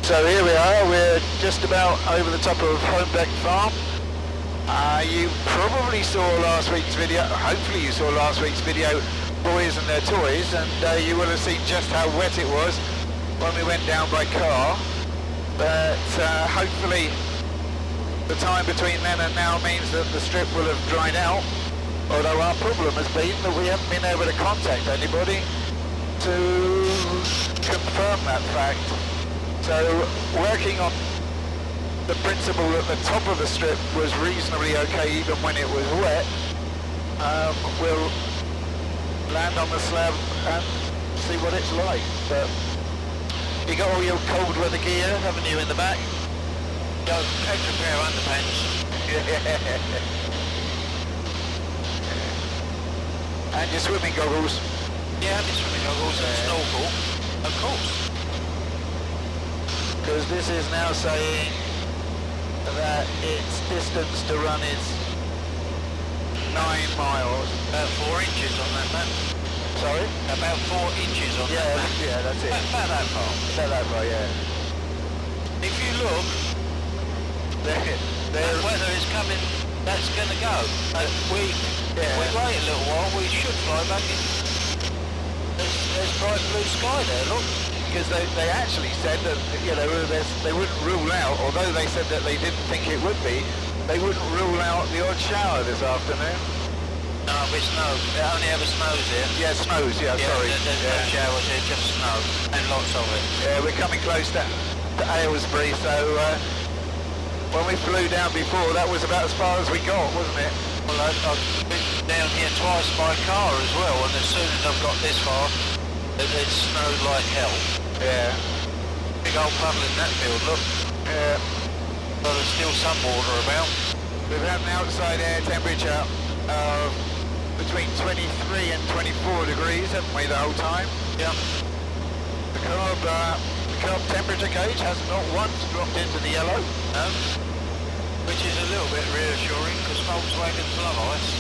So here we are, we're just about over the top of Homebeck Farm. You probably saw last week's video, hopefully you saw last week's video, Boys and Their Toys, and you will have seen just how wet it was when we went down by car. But hopefully the time between then and now means that the strip will have dried out, although our problem has been that we haven't been able to contact anybody to confirm that fact. So working on the principle that the top of the strip was reasonably okay even when it was wet, we'll land on the slab and see what it's like. But you got all your cold weather gear, haven't you, in the back? Got extra pair of underpants. And your swimming goggles. Yeah, my swimming goggles and snorkel, of course. Because this is now saying that its distance to run is 9 miles. About 4 inches on that map. Sorry? About 4 inches on that map. Yeah, that's it. About that far. About that far, yeah. If you look, that weather is coming, that's going to go. If we wait a little while, we should fly back in. There's bright blue sky there, look. Because they actually said that, you know, they wouldn't rule out, although they said that they didn't think it would be, they wouldn't rule out the odd shower this afternoon. No, it's snow. It only ever snows here. Yeah, snows, sorry. There's no showers here, just snow, and lots of it. Yeah, we're coming close to Aylesbury, so when we flew down before, that was about as far as we got, wasn't it? Well, I've been down here twice by car as well, and as soon as I've got this far, it snowed like hell. Yeah. Big old puddle in that field, look. Yeah. But there's still some water about. We've had an outside air temperature of between 23 and 24 degrees, haven't we, the whole time? Yeah. The carb temperature gauge has not once dropped into the yellow. No. Which is a little bit reassuring, because Volkswagens love ice.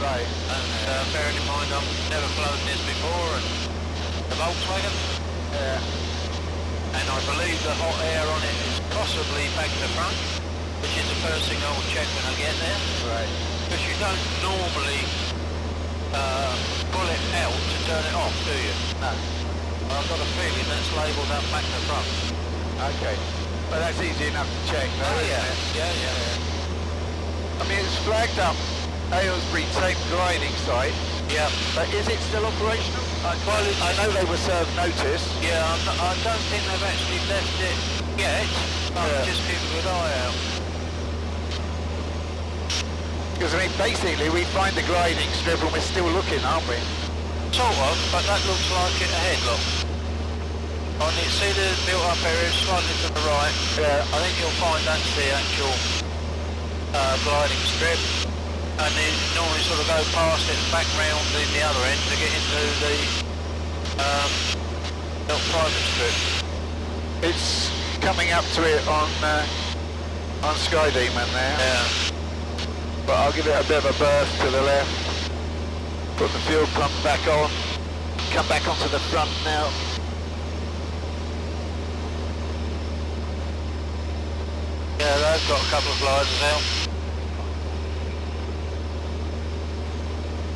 Right. And bearing in mind I've never flown this before, and the Volkswagen. Yeah. And I believe the hot air on it is possibly back to front, which is the first thing I will check when I get there. Right. Because you don't normally pull it out to turn it off, do you? No. I've got a feeling that's labelled up back to front. Okay. Well, that's easy enough to check, though, isn't it? Yeah. I mean, it's flagged up Aylesbury Tape gliding site. Yeah. But is it still operational? I know they were served notice. Yeah, I don't think they've actually left it yet. I'll just keep a good eye out. Because, I mean, basically, we find the gliding strip and we're still looking, aren't we? Sort of, but that looks like it ahead, look. On it, see the built-up area slightly to the right? Yeah. I think you'll find that's the actual gliding strip. And they normally sort of go past it and back round in the other end to get into the little private strip. It's coming up to it on Sky Demon there. Yeah. But I'll give it a bit of a berth to the left. Put the fuel pump back on. Come back onto the front now. Yeah, they've got a couple of gliders out.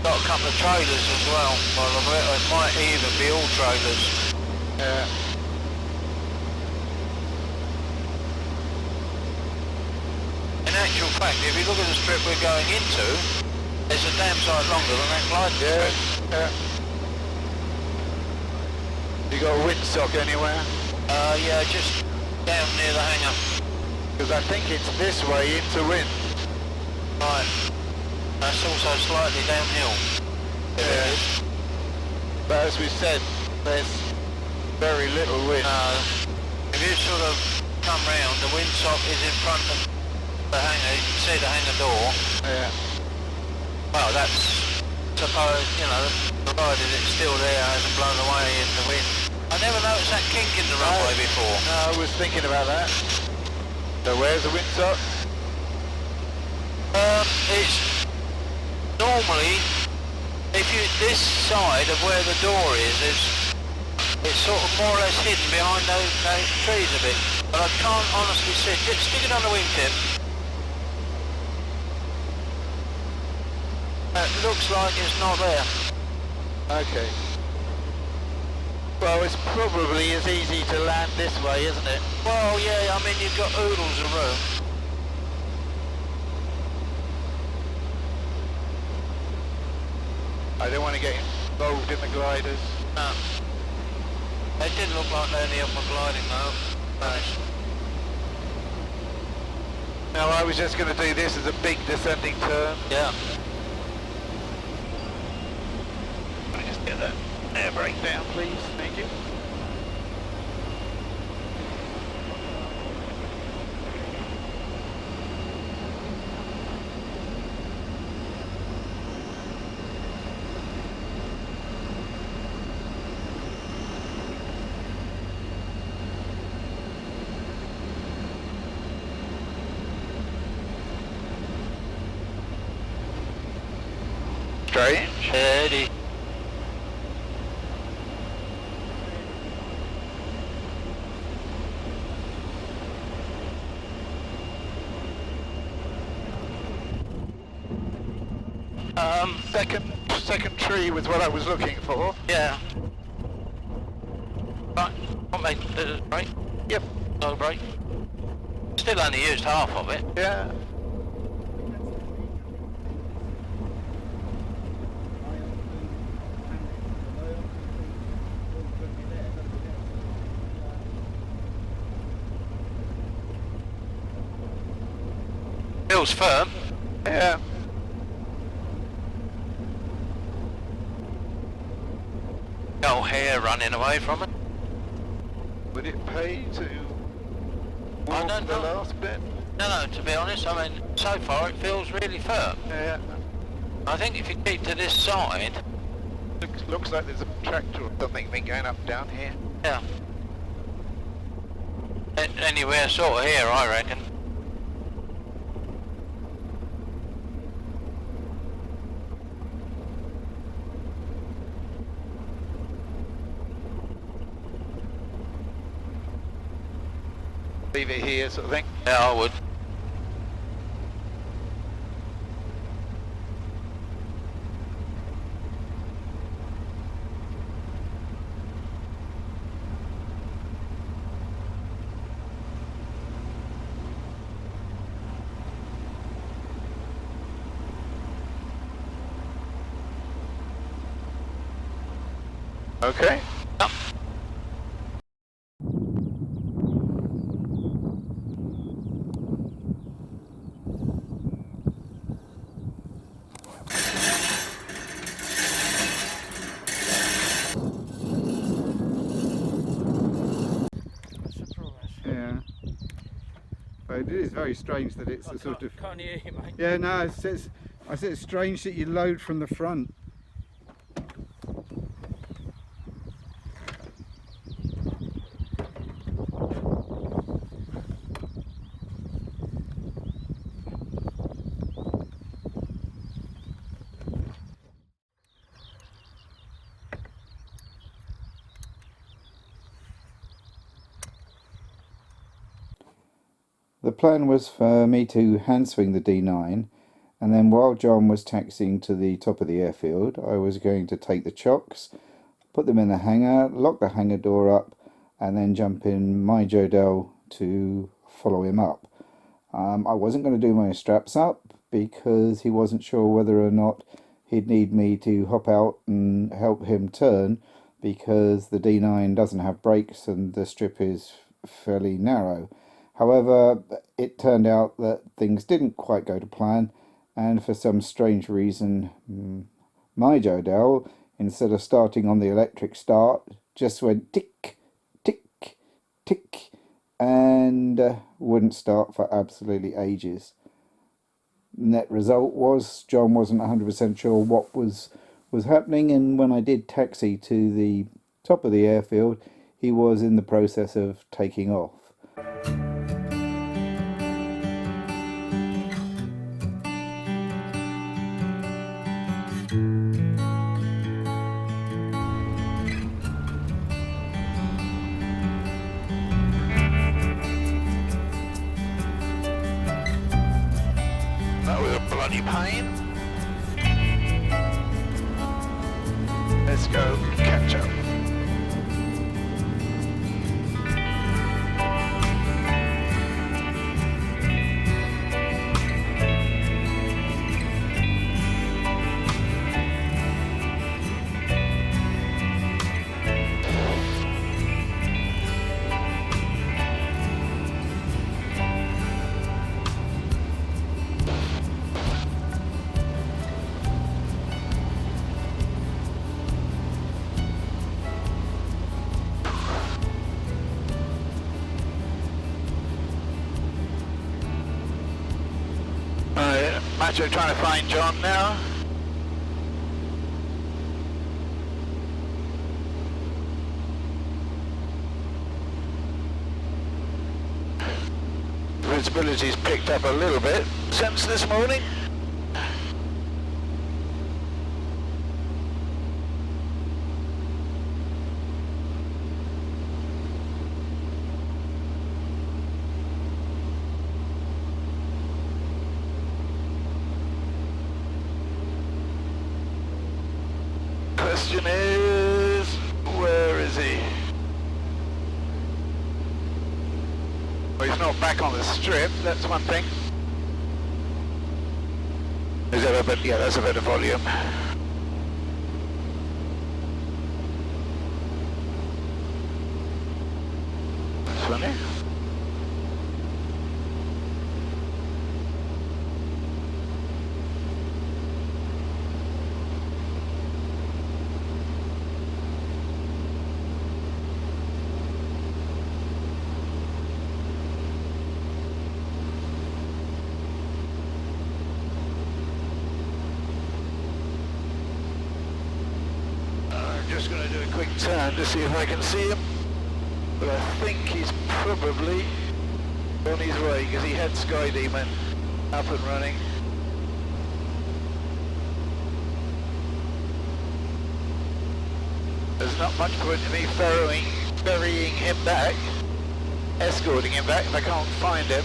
Got a couple of trailers as well, by the way. It might even be all trailers. Yeah. In actual fact, if you look at the strip we're going into, it's a damn sight longer than that gliding strip. Yeah. You got a windsock anywhere? Yeah, just down near the hangar. Because I think it's this way into wind. Right. That's also slightly downhill. Yeah. But as we said, there's very little wind. If you sort of come round, the windsock is in front of the hangar. You can see the hangar door. Yeah. Well, that's suppose, you know, provided it's still there, hasn't blown away in the wind. I never noticed that kink in the runway before. No, I was thinking about that. So where's the windsock? It's normally, if you, this side of where the door is It's sort of more or less hidden behind those trees a bit, but I can't honestly see it. Just stick it on the wingtip. It looks like it's not there. Okay. Well, it's probably as easy to land this way, isn't it? Well, yeah, I mean, you've got oodles of room. I don't want to get involved in the gliders. No. They didn't look like any of them were gliding though. Nice. No, I was just going to do this as a big descending turn. Yeah. Can I just get that air brake down, please? Thank you. Strange. Steady. Second tree was what I was looking for. Yeah. Right. What made the brake? Yep. No brake. Still only used half of it. Yeah. Feels firm. Yeah. No hair running away from it. Would it pay to I walk don't the know. last bit? No, to be honest, I mean, so far it feels really firm. Yeah. I think if you keep to this side, Looks like there's a tractor or something been going up down here. yeah. Anywhere sort of here, I reckon. Leave it here, sort of thing. Yeah, I would. Okay. Yep. Yeah. But it is very strange that it's a sort of... Can't hear you, mate. Yeah, no, I said it's strange that you load from the front. The plan was for me to hand swing the D9, and then while John was taxiing to the top of the airfield, I was going to take the chocks, put them in the hangar, lock the hangar door up, and then jump in my Jodel to follow him up. I wasn't going to do my straps up because he wasn't sure whether or not he'd need me to hop out and help him turn, because the D9 doesn't have brakes and the strip is fairly narrow. However, it turned out that things didn't quite go to plan, and for some strange reason, my Jodel, instead of starting on the electric start, just went tick, tick, tick, and wouldn't start for absolutely ages. Net result was John wasn't 100% sure what was happening, and when I did taxi to the top of the airfield, he was in the process of taking off. bloody pain. Let's go catch up. Macho trying to find John now. Visibility's picked up a little bit since this morning. Question is, where is he? Well, he's not back on the strip, that's one thing. Is that a bit, yeah, that's a bit of volume. That's funny. Just going to do a quick turn to see if I can see him, but I think he's probably on his way because he had Sky Demon up and running. There's not much point in me ferrying him back, escorting him back if I can't find him.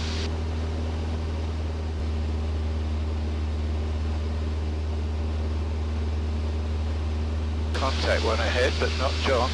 Contact one ahead, but not John.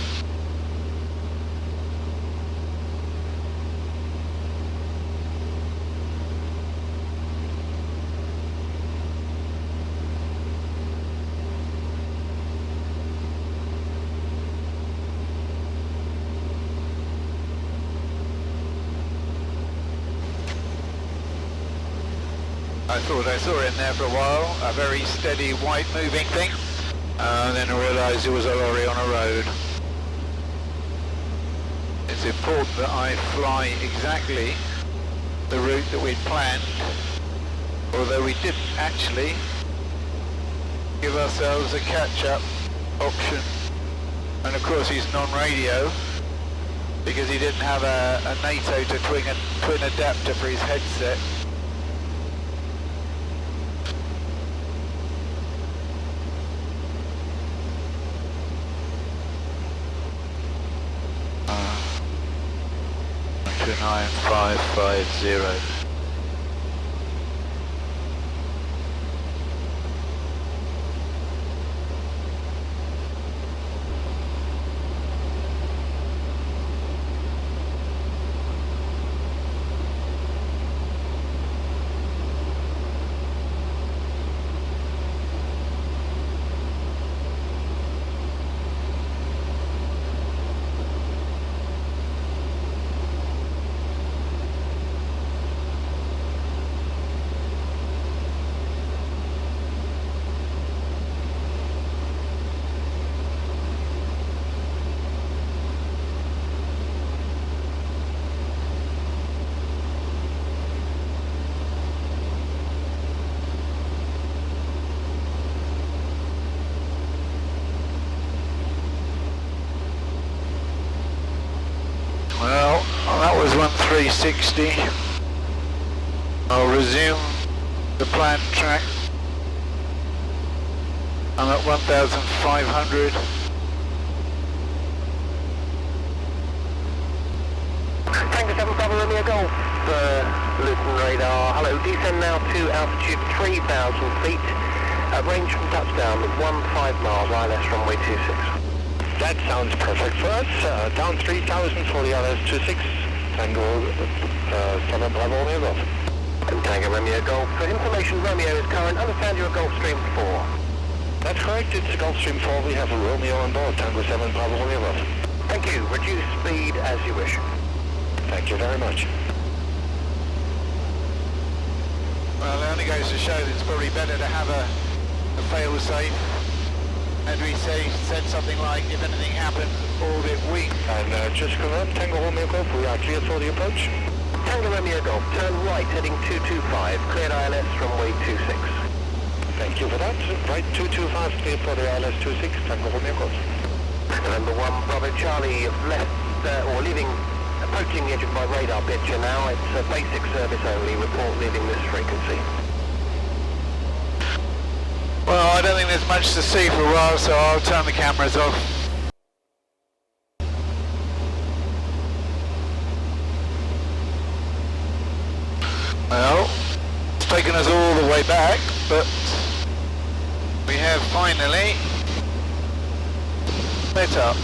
I thought I saw him there for a while, a very steady white moving thing. And then I realised it was a lorry on a road. It's important that I fly exactly the route that we'd planned, although we didn't actually give ourselves a catch-up option. And of course he's non-radio because he didn't have a NATO to twin adapter for his headset. To 9550. Well, that was 1360. I'll resume the planned track. I'm at 1,500. Tango 7 Bravo Romeo Golf, Luton radar. Hello, descend now to altitude 3,000 feet. Range from touchdown 15 miles, ILS runway 26. That sounds perfect for us. Down 3,000 for the ILS 26. Tango 7 Bravo Romeo Golf. And Tango Romeo Golf. For information, Romeo is current. Understand you're a Gulfstream 4. That's correct. It's a Gulfstream 4. We have a Romeo on board. Tango 7 Bravo Romeo Golf. Thank you. Reduce speed as you wish. Thank you very much. Well, it only goes to show that it's probably better to have a fail-safe. As we said something like, if anything happens, orbit wing. And just confirm, Tango Romeo Golf, we are clear for the approach. Tango Romeo Golf, turn right heading 225, cleared ILS runway 26. Thank you for that. Right 225, clear for the ILS 26, Tango Romeo Golf. Number 1, Bravo Charlie, you've left, or leaving, approaching the edge of my radar picture now. It's a basic service only, report leaving this frequency. Well, I don't think there's much to see for a while, so I'll turn the cameras off. Well, it's taken us all the way back, but we have finally lit up.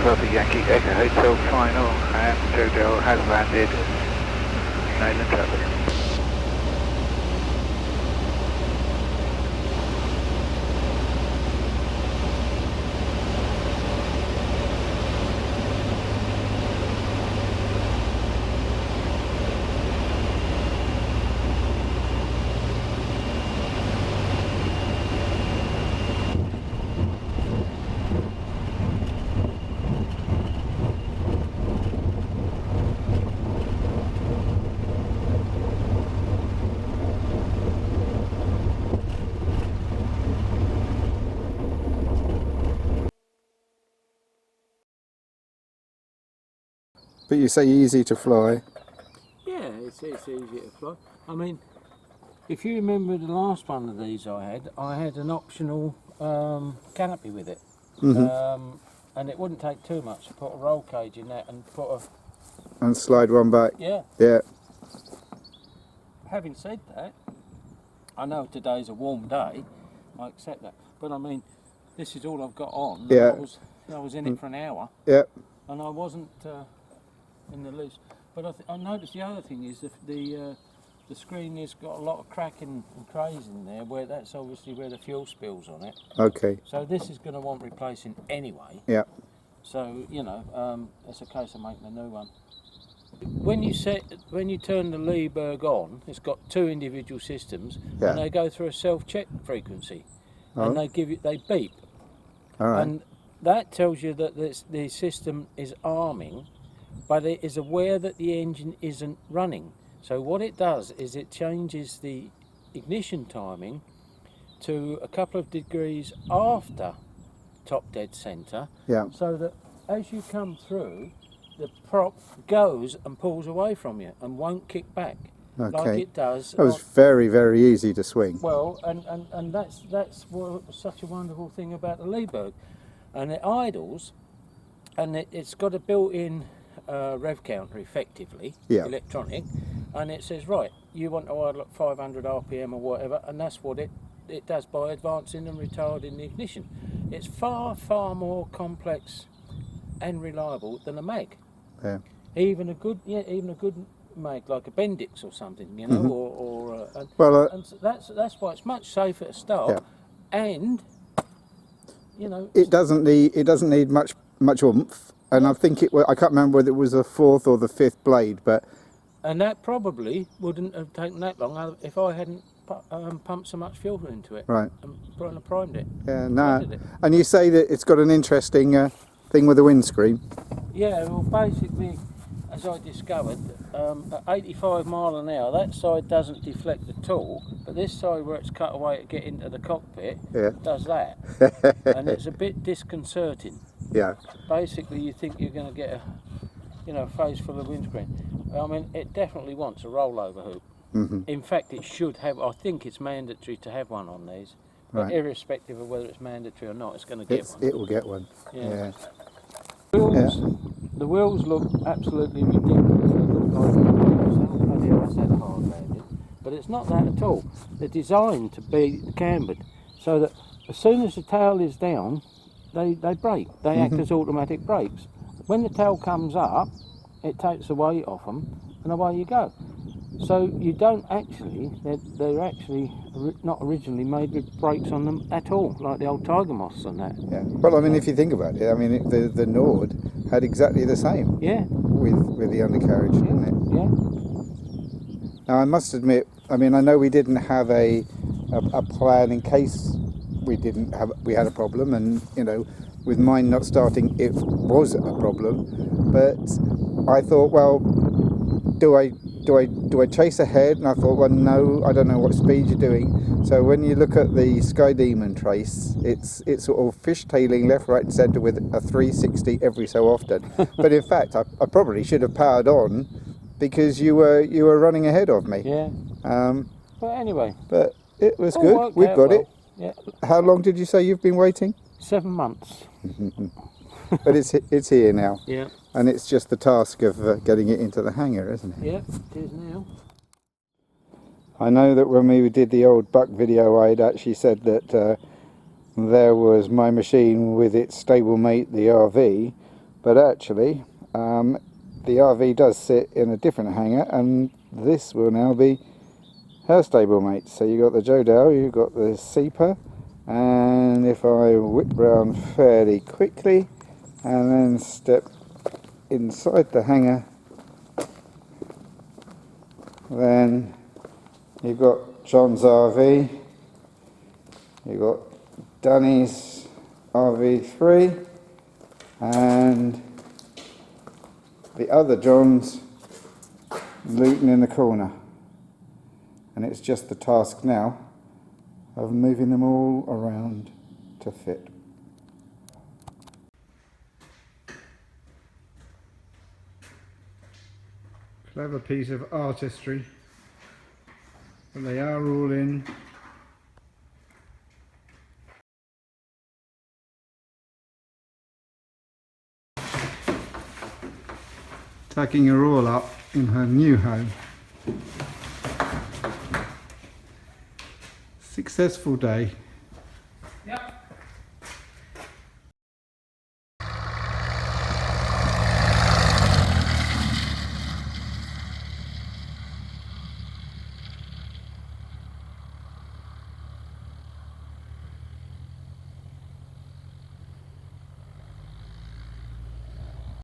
Perfect Yankee Echo Hotel final, and Jodel has landed. Nayland Travis. But you say easy to fly. Yeah, it's easy to fly. I mean, if you remember the last one of these I had an optional canopy with it. And it wouldn't take too much to put a roll cage in that and put a... And slide one back. Yeah. Yeah. Having said that, I know today's a warm day, I accept that. But I mean, this is all I've got on. Yeah. I was in it for an hour. Yeah. And I wasn't in the loose. But I noticed the other thing is the screen has got a lot of cracking and crays in there, where that's obviously where the fuel spills on it. Okay. So this is going to want replacing anyway. Yeah. So, you know, it's a case of making a new one. When you turn the Leeberg on, it's got two individual systems, Yeah. and they go through a self-check frequency, and Oh. they beep. All right. And that tells you that the system is arming, but it is aware that the engine isn't running. So what it does is it changes the ignition timing to a couple of degrees after top dead centre, Yeah. so that as you come through, the prop goes and pulls away from you and won't kick back like Okay. it does. That was very, very easy to swing. Well, and that's what was such a wonderful thing about the Leeberg. And it idles, and it's got a built-in rev counter, effectively, Yeah. electronic, and it says, right, you want to idle at 500 RPM or whatever, and that's what it does by advancing and retarding the ignition. It's far, far more complex and reliable than a mag. Yeah. Even a good mag like a Bendix or something, you know, or pilot. And, Well, and so that's why it's much safer to start, and you know it doesn't need much oomph, and I think I can't remember whether it was the 4th or the 5th blade, but and that probably wouldn't have taken that long if I hadn't pumped so much fuel into it. right. And primed it. Yeah, no. Flooded it. And you say that it's got an interesting thing with the windscreen. Yeah, well, basically, as I discovered, at 85 mile an hour, that side doesn't deflect at all, but this side where it's cut away to get into the cockpit does that, and it's a bit disconcerting. Yeah. Basically, you think you're going to get a face full of windscreen. I mean, it definitely wants a rollover hoop. Mm-hmm. In fact, it should have. I think it's mandatory to have one on these, but Right. irrespective of whether it's mandatory or not, it's going to get one. It will get one. Yeah. Yeah. The wheels look absolutely ridiculous. They look like bloody hell, I said hard landed, but it's not that at all. They're designed to be cambered so that as soon as the tail is down, they brake. They act as automatic brakes. When the tail comes up, it takes the weight off them, and away you go. So you don't actually, they're actually not originally made with brakes on them at all, like the old Tiger Moths and that. Yeah. Well, I mean, if you think about it, I mean, the Nord had exactly the same. Yeah. With the undercarriage, didn't it? Yeah. Now, I must admit, I mean, I know we didn't have a plan in case we had a problem, and you know, with mine not starting, it was a problem. But I thought, well, do I chase ahead? And I thought, well, no, I don't know what speed you're doing. So when you look at the Sky Demon trace, it's sort of fishtailing left, right, and centre with a 360 every so often. But in fact, I probably should have powered on because you were running ahead of me. Yeah. But anyway. But it was all good. worked We've out got well. it. Yeah. How long did you say you've been waiting? 7 months. But it's here now. Yeah. And it's just the task of getting it into the hangar, isn't it? Yeah, it is now. I know that when we did the old Buck video, I'd actually said that there was my machine with its stablemate, the RV, but actually the RV does sit in a different hangar, and this will now be her stablemate. So you've got the Jodel, you've got the Seeper, and if I whip round fairly quickly and then step inside the hangar, then you've got John's RV, you've got Danny's RV3, and the other John's looting in the corner. And it's just the task now of moving them all around to fit. Clever piece of artistry, but they are all in. Tucking her all up in her new home. Successful day.